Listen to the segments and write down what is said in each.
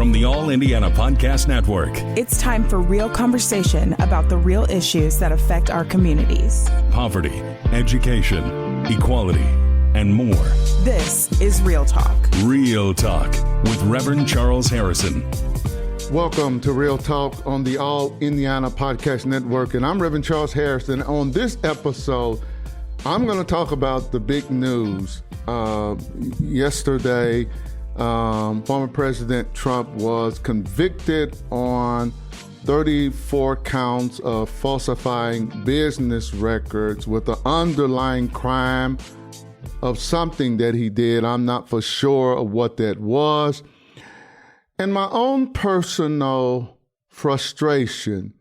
from the All Indiana Podcast Network. It's time for real conversation about the real issues that affect our communities. Poverty, education, equality, and more. This is Real Talk. Real Talk with Rev Charles Harrison. Welcome to Real Talk on the All Indiana Podcast Network, and I'm Rev Charles Harrison. On this episode, I'm going to talk about the big news. Yesterday, former President Trump was convicted on 34 counts of falsifying business records with the underlying crime of something that he did. I'm not for sure of what that was. And my own personal frustration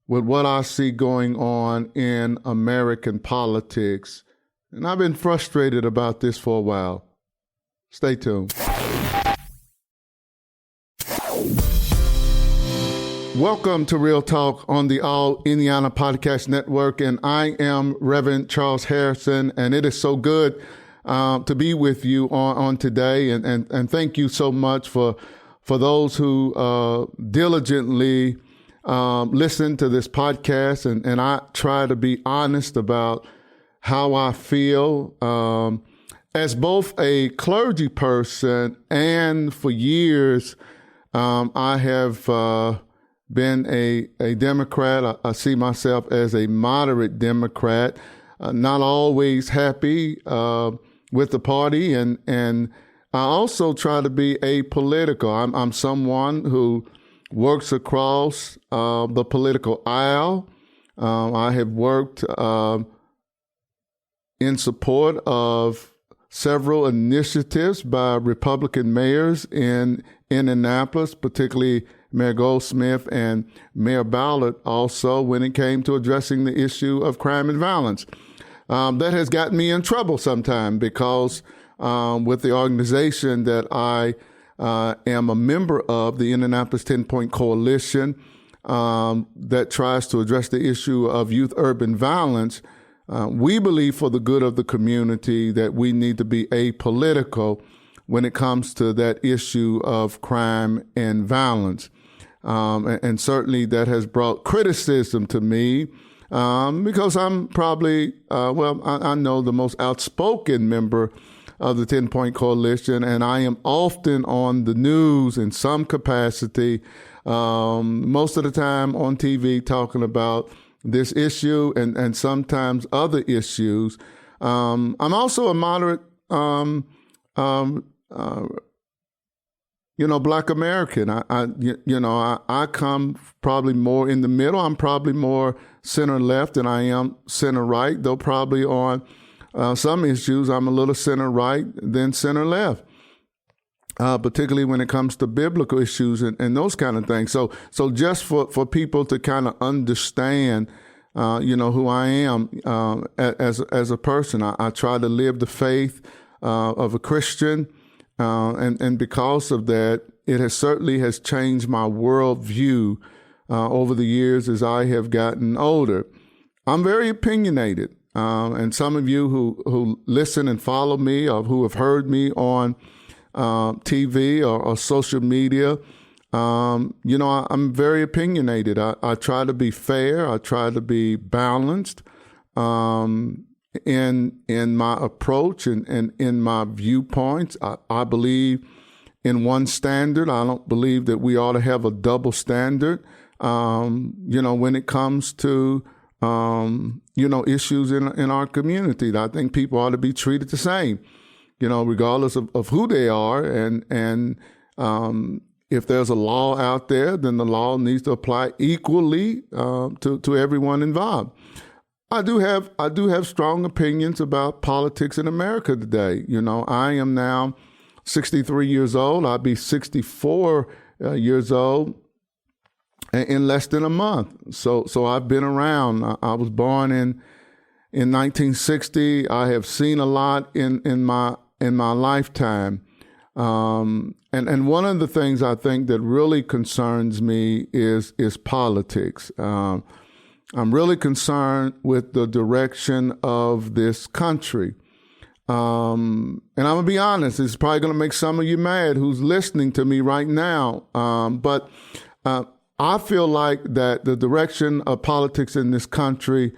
with what I see going on in American politics. And I've been frustrated about this for a while. Stay tuned. Welcome to Real Talk on the All Indiana Podcast Network, and I am Rev Charles Harrison, and it is so good to be with you on today, and thank you so much for those who diligently listen to this podcast, and I try to be honest about how I feel as both a clergy person, and for years I have been a Democrat. I see myself as a moderate Democrat, not always happy with the party, and I also try to be apolitical. I'm someone who works across the political aisle. I have worked in support of several initiatives by Republican mayors in Indianapolis, particularly Mayor Goldsmith and Mayor Ballard also, when it came to addressing the issue of crime and violence. That has gotten me in trouble sometimes because with the organization that I am a member of, the Indianapolis 10-Point Coalition, that tries to address the issue of youth-urban violence, we believe for the good of the community that we need to be apolitical when it comes to that issue of crime and violence. And certainly that has brought criticism to me because I'm probably, I know the most outspoken member of the 10-Point Coalition, and I am often on the news in some capacity, most of the time on TV talking about this issue and sometimes other issues. I'm also a moderate, Black American. I come probably more in the middle. I'm probably more center left than I am center right, though probably on some issues I'm a little center right than center left, particularly when it comes to biblical issues and those kind of things. So just for people to kind of understand, who I am as a person, I try to live the faith of a Christian. And because of that, it has certainly changed my worldview over the years as I have gotten older. I'm very opinionated, and some of you who listen and follow me, or who have heard me on TV or social media, I'm very opinionated. I try to be fair. I try to be balanced in my approach and in my viewpoints. I believe in one standard. I don't believe that we ought to have a double standard, when it comes to, issues in our community. I think people ought to be treated the same, regardless of who they are. And if there's a law out there, then the law needs to apply equally to everyone involved. I do have strong opinions about politics in America today. I am now 63 years old. I'll be 64 years old in less than a month. So I've been around. I was born in 1960. I have seen a lot in my lifetime. And one of the things I think that really concerns me is politics. I'm really concerned with the direction of this country. And I'm going to be honest, it's probably going to make some of you mad who's listening to me right now. But I feel like that the direction of politics in this country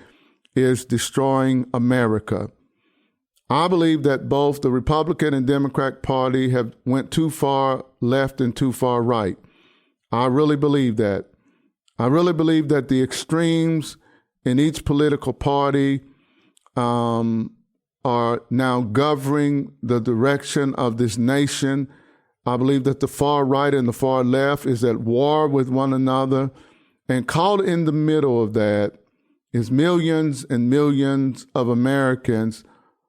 is destroying America. I believe that both the Republican and Democrat Party have went too far left and too far right. I really believe that. I really believe that the extremes in each political party are now governing the direction of this nation. I believe that the far right and the far left is at war with one another. And caught in the middle of that is millions and millions of Americans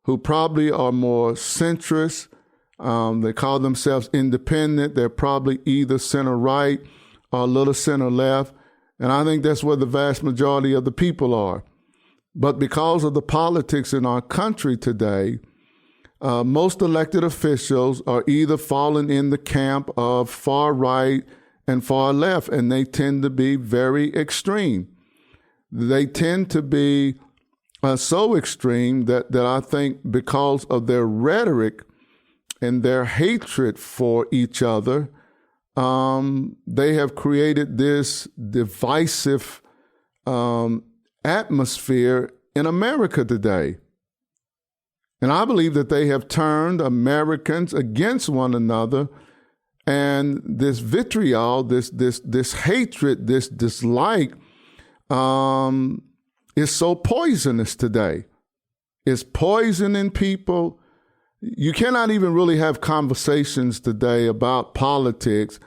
who probably are more centrist. They call themselves independent. They're probably either center right or a little center left. And I think that's where the vast majority of the people are. But because of the politics in our country today, most elected officials are either falling in the camp of far right and far left, and they tend to be very extreme. They tend to be so extreme that I think because of their rhetoric and their hatred for each other, they have created this divisive atmosphere in America today. And I believe that they have turned Americans against one another, and this vitriol, this hatred, this dislike is so poisonous today. It's poisoning people. You cannot even really have conversations today about politics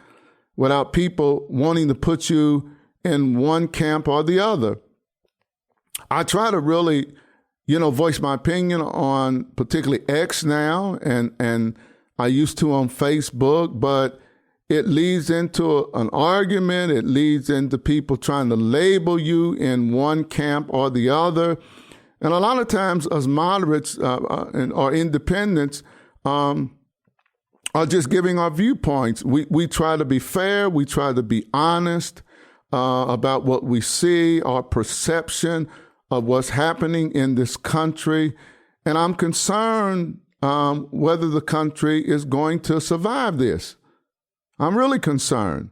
without people wanting to put you in one camp or the other. I try to really, voice my opinion on particularly X now, and I used to on Facebook, but it leads into an argument. It leads into people trying to label you in one camp or the other. And a lot of times us moderates or independents are just giving our viewpoints. We try to be fair. We try to be honest about what we see, our perception of what's happening in this country. And I'm concerned whether the country is going to survive this. I'm really concerned.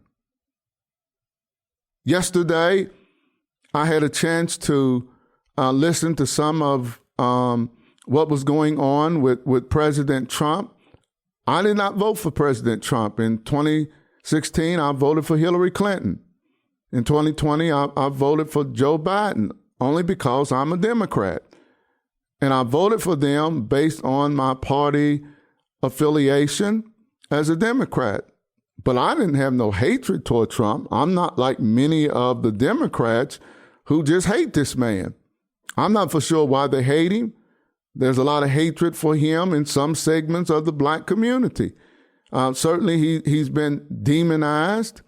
Yesterday, I had a chance to listen to some of what was going on with President Trump. I did not vote for President Trump. In 2016, I voted for Hillary Clinton. In 2020, I voted for Joe Biden, only because I'm a Democrat. And I voted for them based on my party affiliation as a Democrat. But I didn't have no hatred toward Trump. I'm not like many of the Democrats who just hate this man. I'm not for sure why they hate him. There's a lot of hatred for him in some segments of the black community. Certainly he's been demonized.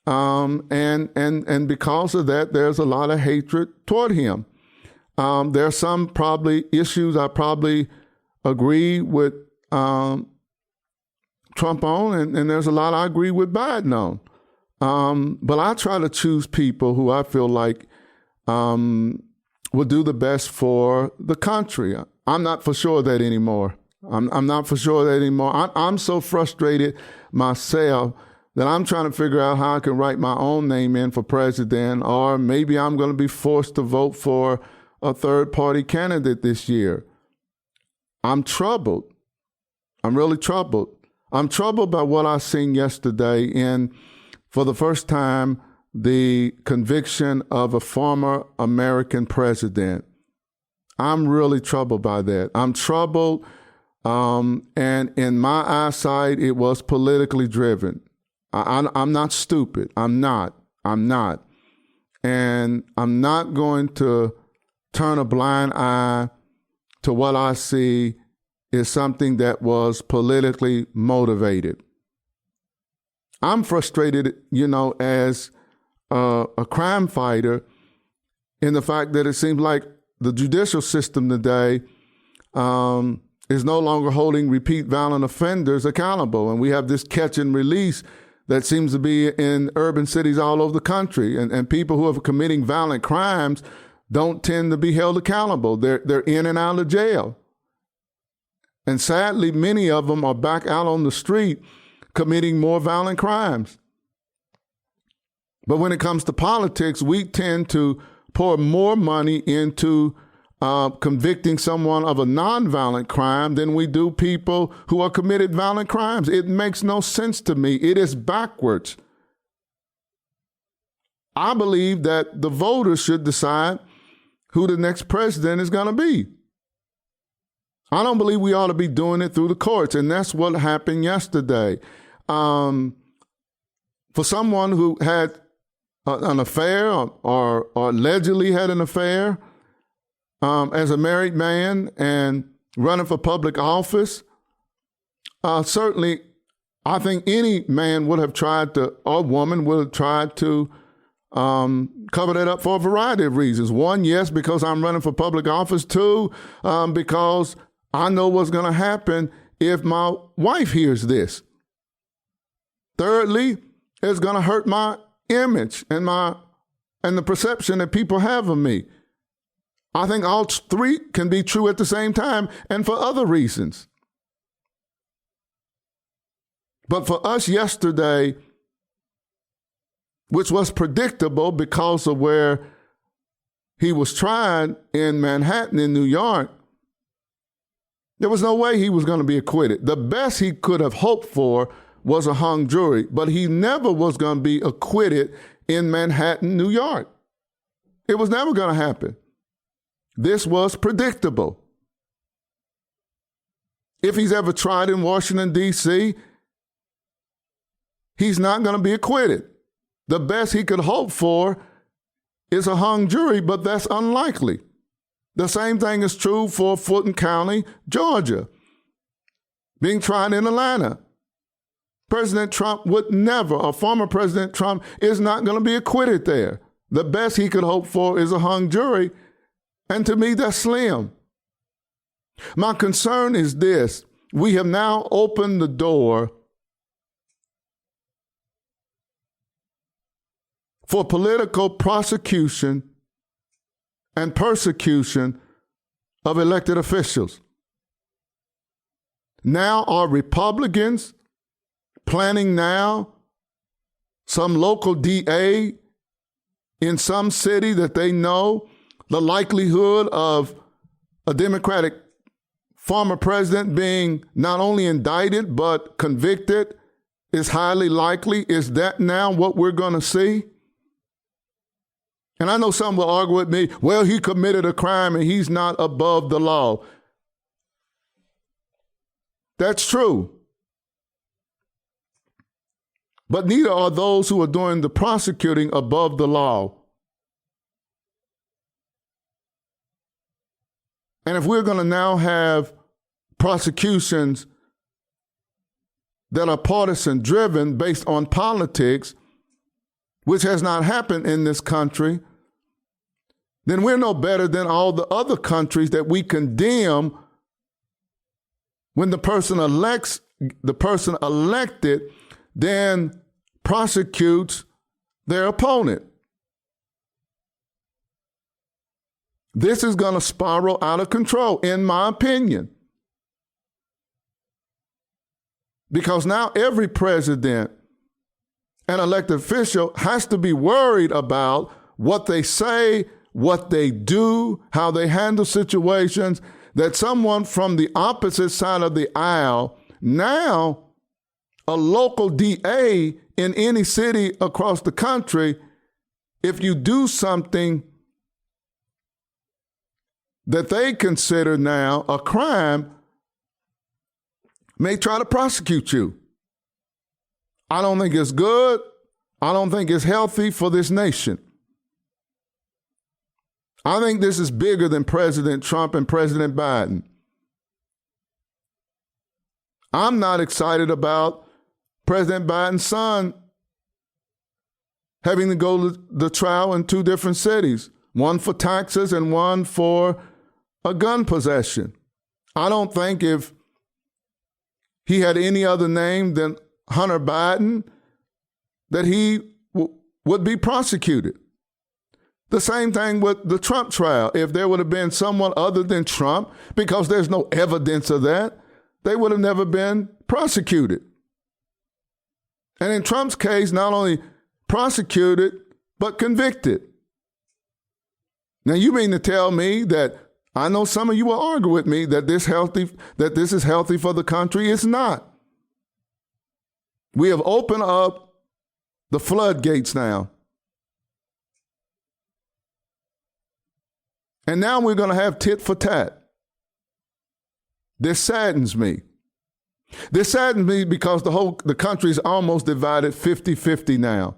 And because of that, there's a lot of hatred toward him. There are some probably issues I probably agree with Trump on, and there's a lot I agree with Biden on. But I try to choose people who I feel like will do the best for the country. I'm not for sure of that anymore. I'm not for sure of that anymore. I'm so frustrated myself that I'm trying to figure out how I can write my own name in for president, or maybe I'm going to be forced to vote for a third-party candidate this year. I'm troubled. I'm really troubled. I'm troubled by what I seen yesterday in, for the first time, the conviction of a former American president. I'm really troubled by that. I'm troubled, and in my eyesight, it was politically driven. I'm not stupid. I'm not. And I'm not going to turn a blind eye to what I see is something that was politically motivated. I'm frustrated, as a crime fighter, in the fact that it seems like the judicial system today is no longer holding repeat violent offenders accountable. And we have this catch and release that seems to be in urban cities all over the country. And people who are committing violent crimes don't tend to be held accountable. They're in and out of jail. And sadly, many of them are back out on the street committing more violent crimes. But when it comes to politics, we tend to pour more money into convicting someone of a nonviolent crime than we do people who are committed violent crimes. It makes no sense to me. It is backwards. I believe that the voters should decide who the next president is going to be. I don't believe we ought to be doing it through the courts, and that's what happened yesterday. For someone who had an affair or allegedly had an affair as a married man and running for public office, certainly I think any man would have tried to, or woman would have tried to cover that up for a variety of reasons. One, yes, because I'm running for public office. Two, because I know what's going to happen if my wife hears this. Thirdly, it's going to hurt my image and the perception that people have of me. I think all three can be true at the same time and for other reasons. But for us yesterday, which was predictable because of where he was tried in Manhattan in New York, there was no way he was going to be acquitted. The best he could have hoped for was a hung jury, but he never was going to be acquitted in Manhattan, New York. It was never going to happen. This was predictable. If he's ever tried in Washington, D.C., he's not going to be acquitted. The best he could hope for is a hung jury, but that's unlikely. The same thing is true for Fulton County, Georgia, being tried in Atlanta. President Trump would never, or former President Trump is not going to be acquitted there. The best he could hope for is a hung jury, and to me, that's slim. My concern is this: we have now opened the door for political prosecution and persecution of elected officials. Now are Republicans planning now some local DA in some city that they know the likelihood of a Democratic former president being not only indicted but convicted is highly likely? Is that now what we're going to see? And I know some will argue with me, well, he committed a crime and he's not above the law. That's true. But neither are those who are doing the prosecuting above the law. And if we're going to now have prosecutions that are partisan driven based on politics, which has not happened in this country, then we're no better than all the other countries that we condemn when the person elected then prosecutes their opponent. This is going to spiral out of control, in my opinion. Because now every president and elected official has to be worried about what they say, what they do, how they handle situations, that someone from the opposite side of the aisle, now a local DA in any city across the country, if you do something that they consider now a crime, may try to prosecute you. I don't think it's good. I don't think it's healthy for this nation. I think this is bigger than President Trump and President Biden. I'm not excited about President Biden's son having to go to the trial in two different cities, one for taxes and one for a gun possession. I don't think if he had any other name than Hunter Biden, that he would be prosecuted. The same thing with the Trump trial. If there would have been someone other than Trump, because there's no evidence of that, they would have never been prosecuted. And in Trump's case, not only prosecuted, but convicted. Now, you mean to tell me that, I know some of you will argue with me that this is healthy for the country? It's not. We have opened up the floodgates now. And now we're going to have tit for tat. This saddens me. This saddens me because the country is almost divided 50-50 now.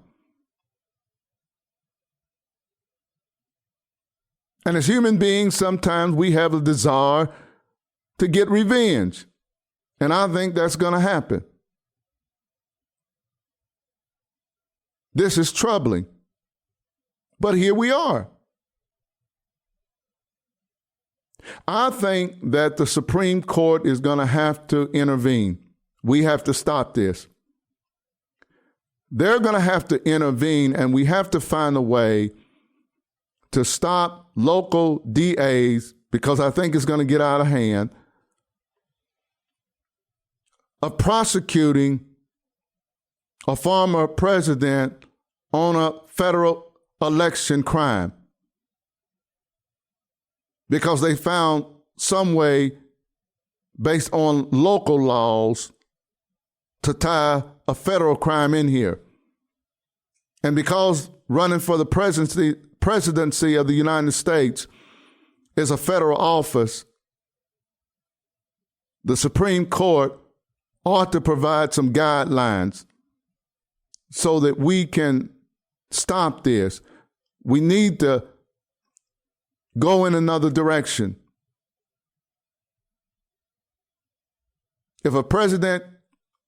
And as human beings, sometimes we have a desire to get revenge. And I think that's going to happen. This is troubling. But here we are. I think that the Supreme Court is going to have to intervene. We have to stop this. They're going to have to intervene, and we have to find a way to stop local DAs, because I think it's going to get out of hand, of prosecuting a former president on a federal election crime, because they found some way, based on local laws, to tie a federal crime in here. And because running for the presidency of the United States is a federal office, the Supreme Court ought to provide some guidelines so that we can stop this. We need to go in another direction. If a president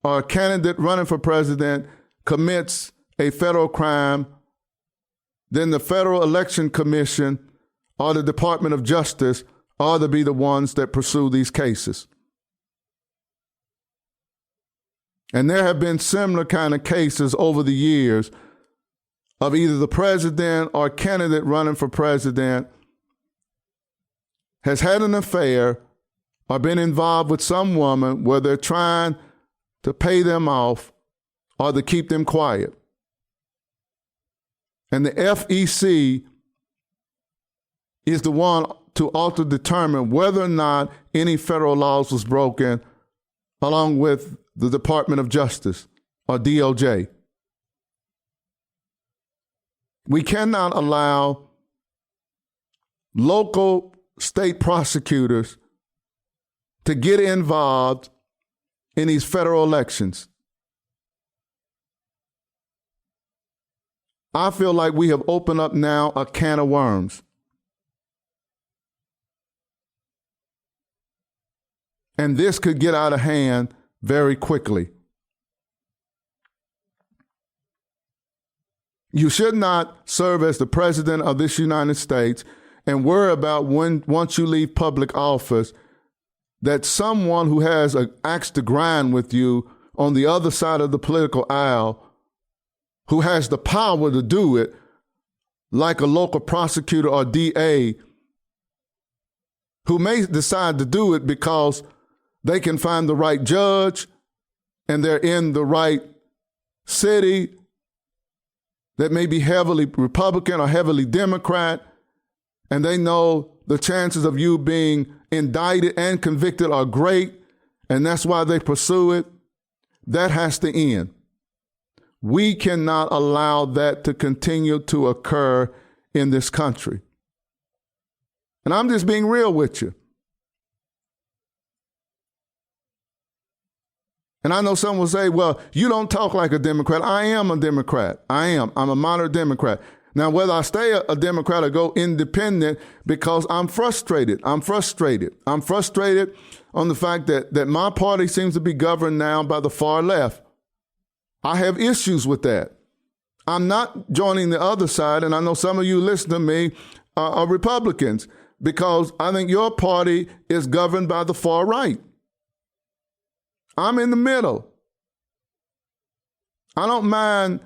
or a candidate running for president commits a federal crime, then the Federal Election Commission or the Department of Justice ought to be the ones that pursue these cases. And there have been similar kind of cases over the years of either the president or candidate running for president has had an affair or been involved with some woman where they're trying to pay them off or to keep them quiet. And the FEC is the one to also determine whether or not any federal laws was broken, along with the Department of Justice or DOJ. We cannot allow local state prosecutors to get involved in these federal elections. I feel like we have opened up now a can of worms. And this could get out of hand very quickly. You should not serve as the president of this United States and worry about once you leave public office that someone who has an axe to grind with you on the other side of the political aisle, who has the power to do it, like a local prosecutor or DA, who may decide to do it because they can find the right judge and they're in the right city that may be heavily Republican or heavily Democrat, and they know the chances of you being indicted and convicted are great, and that's why they pursue it. That has to end. We cannot allow that to continue to occur in this country. And I'm just being real with you. And I know someone will say, well, you don't talk like a Democrat. I am a Democrat. I am. I'm a moderate Democrat. Now, whether I stay a Democrat or go independent, because I'm frustrated. I'm frustrated on the fact that my party seems to be governed now by the far left. I have issues with that. I'm not joining the other side, and I know some of you listening to me are Republicans, because I think your party is governed by the far right. I'm in the middle. I don't mind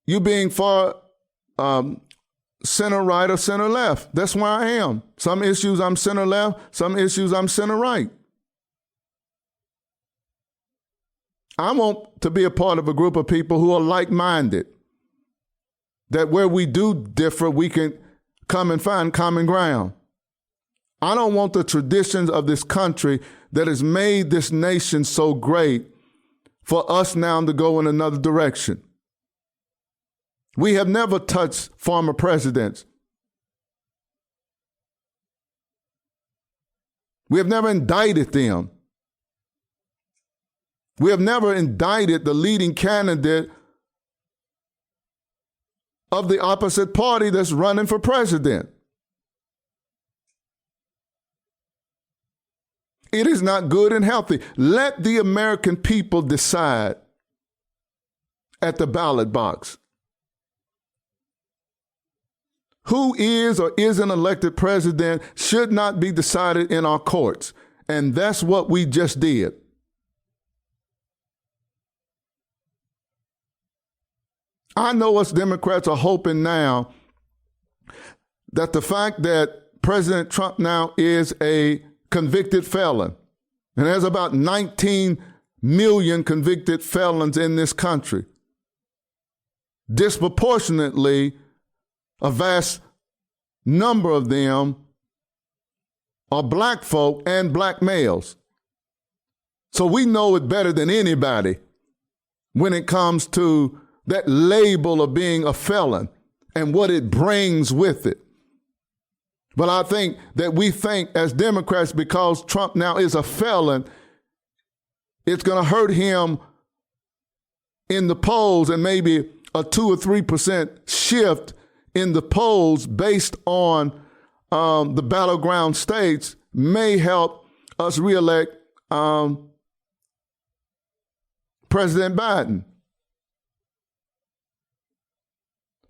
you being far center right or center left. That's where I am. Some issues I'm center left, some issues I'm center right. I want to be a part of a group of people who are like-minded, that where we do differ, we can come and find common ground. I don't want the traditions of this country that has made this nation so great for us now to go in another direction. We have never touched former presidents. We have never indicted them. We have never indicted the leading candidate of the opposite party that's running for president. It is not good and healthy. Let the American people decide at the ballot box who is or isn't elected president should not be decided in our courts. And that's what we just did. I know us Democrats are hoping now that the fact that President Trump now is a convicted felon, and there's about 19 million convicted felons in this country, disproportionately, a vast number of them are black folk and black males. So we know it better than anybody when it comes to that label of being a felon and what it brings with it. But I think that we think as Democrats, because Trump now is a felon, it's going to hurt him in the polls, and maybe a 2 or 3% shift in the polls based on the battleground states may help us reelect President Biden.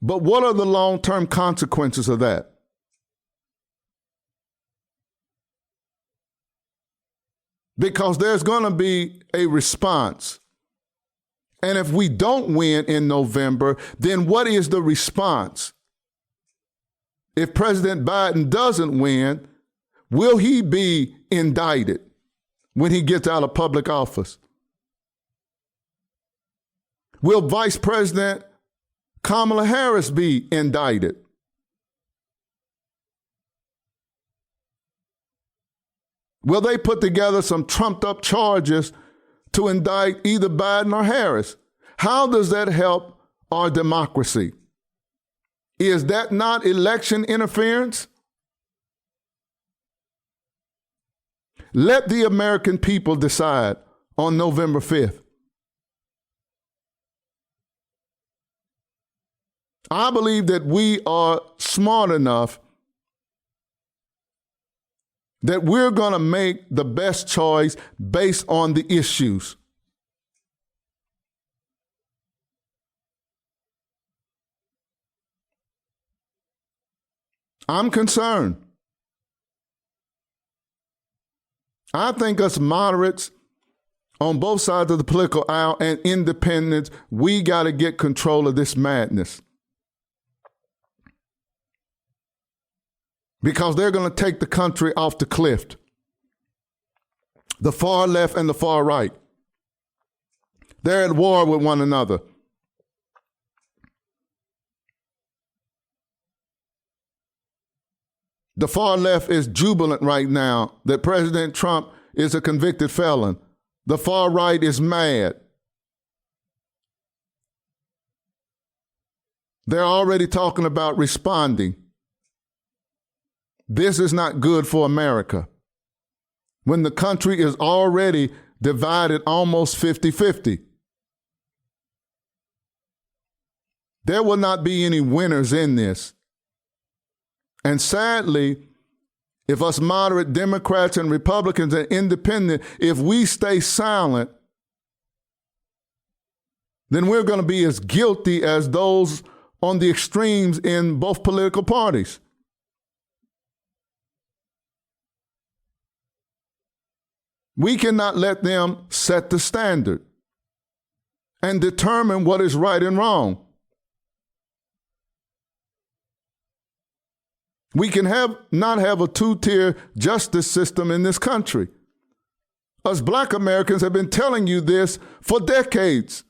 But what are the long-term consequences of that? Because there's going to be a response. And if we don't win in November, then what is the response? If President Biden doesn't win, will he be indicted when he gets out of public office? Will Vice President Kamala Harris be indicted? Will they put together some trumped up charges to indict either Biden or Harris? How does that help our democracy? Is that not election interference? Let the American people decide on November 5th. I believe that we are smart enough that we're going to make the best choice based on the issues. I'm concerned. I think us moderates on both sides of the political aisle and independents, we got to get control of this madness. Because they're going to take the country off the cliff. The far left and the far right. They're at war with one another. The far left is jubilant right now that President Trump is a convicted felon. The far right is mad. They're already talking about responding. This is not good for America. When the country is already divided almost 50-50. There will not be any winners in this. And sadly, if us moderate Democrats and Republicans and independent, if we stay silent, then we're going to be as guilty as those on the extremes in both political parties. We cannot let them set the standard and determine what is right and wrong. We can not have a two-tier justice system in this country. Us Black Americans have been telling you this for decades,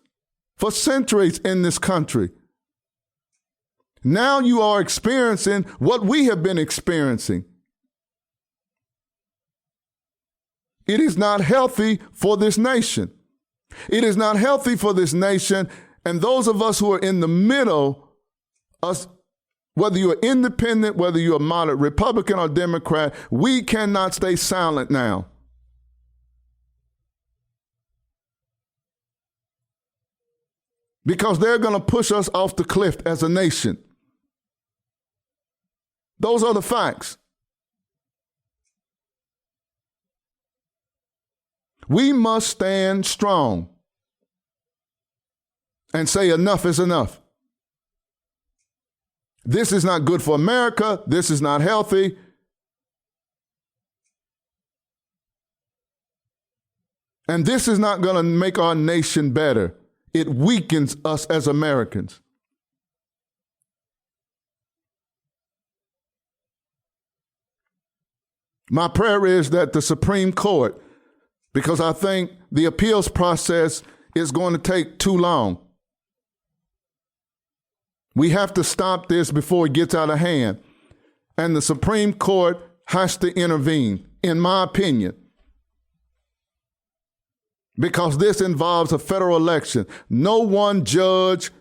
for centuries in this country. Now you are experiencing what we have been experiencing. It is not healthy for this nation. It is not healthy for this nation. And those of us who are in the middle, us, whether you're independent, whether you're a moderate Republican or Democrat, we cannot stay silent now. Because they're going to push us off the cliff as a nation. Those are the facts. We must stand strong and say enough is enough. This is not good for America. This is not healthy. And this is not going to make our nation better. It weakens us as Americans. My prayer is that the Supreme Court, because I think the appeals process is going to take too long. We have to stop this before it gets out of hand. And the Supreme Court has to intervene, in my opinion. Because this involves a federal election. No one judge,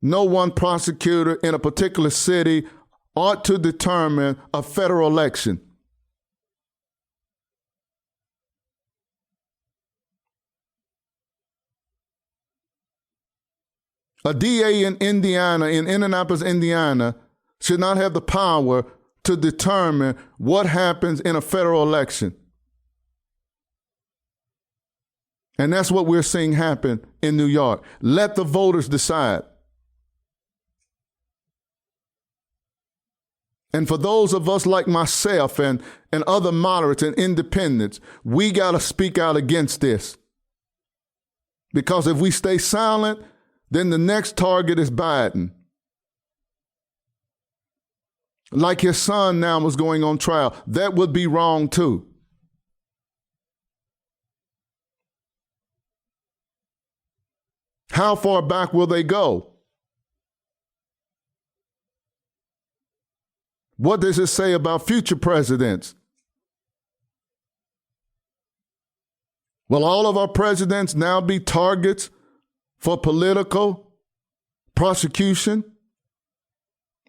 no one prosecutor in a particular city ought to determine a federal election. A DA in Indiana, in Indianapolis, Indiana, should not have the power to determine what happens in a federal election. And that's what we're seeing happen in New York. Let the voters decide. And for those of us like myself and other moderates and independents, we got to speak out against this. Because if we stay silent, then the next target is Biden. Like his son now was going on trial. That would be wrong too. How far back will they go? What does it say about future presidents? Will all of our presidents now be targets for political prosecution?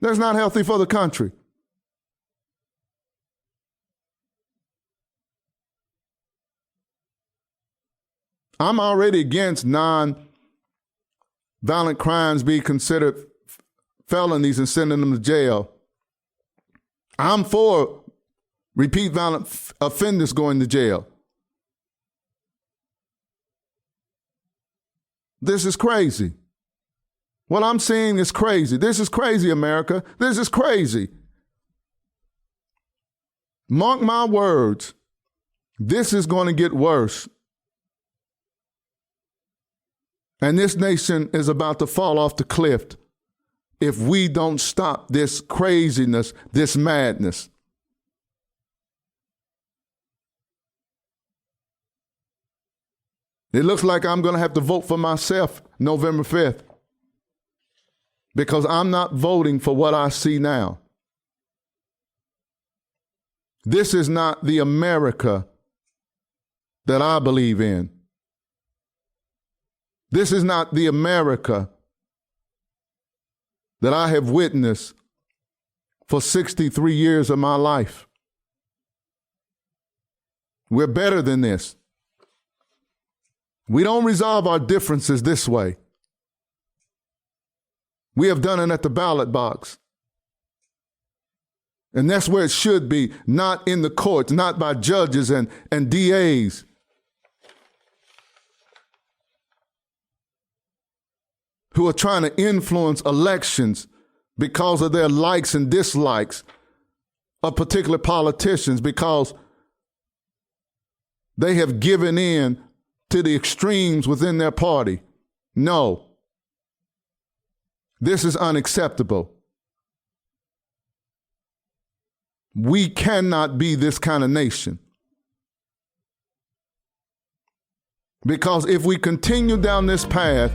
That's not healthy for the country. I'm already against non-violent crimes being considered felonies and sending them to jail. I'm for repeat violent offenders going to jail. This is crazy. What I'm seeing is crazy. This is crazy, America. This is crazy. Mark my words. This is going to get worse. And this nation is about to fall off the cliff if we don't stop this craziness, this madness. It looks like I'm going to have to vote for myself November 5th because I'm not voting for what I see now. This is not the America that I believe in. This is not the America that I have witnessed for 63 years of my life. We're better than this. We don't resolve our differences this way. We have done it at the ballot box. And that's where it should be, not in the courts, not by judges and DAs. Who are trying to influence elections because of their likes and dislikes of particular politicians, because they have given in to the extremes within their party. No. This is unacceptable. We cannot be this kind of nation. Because if we continue down this path,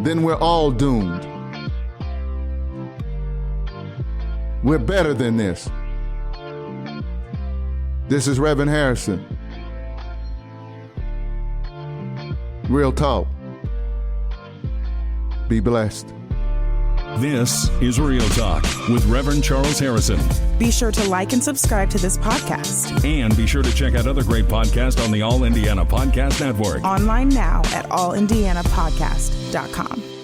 then we're all doomed. We're better than this. This is Rev Harrison. Real talk. Be blessed. This is Real Talk with Reverend Charles Harrison. Be sure to like and subscribe to this podcast. And be sure to check out other great podcasts on the All Indiana Podcast Network. Online now at allindianapodcast.com.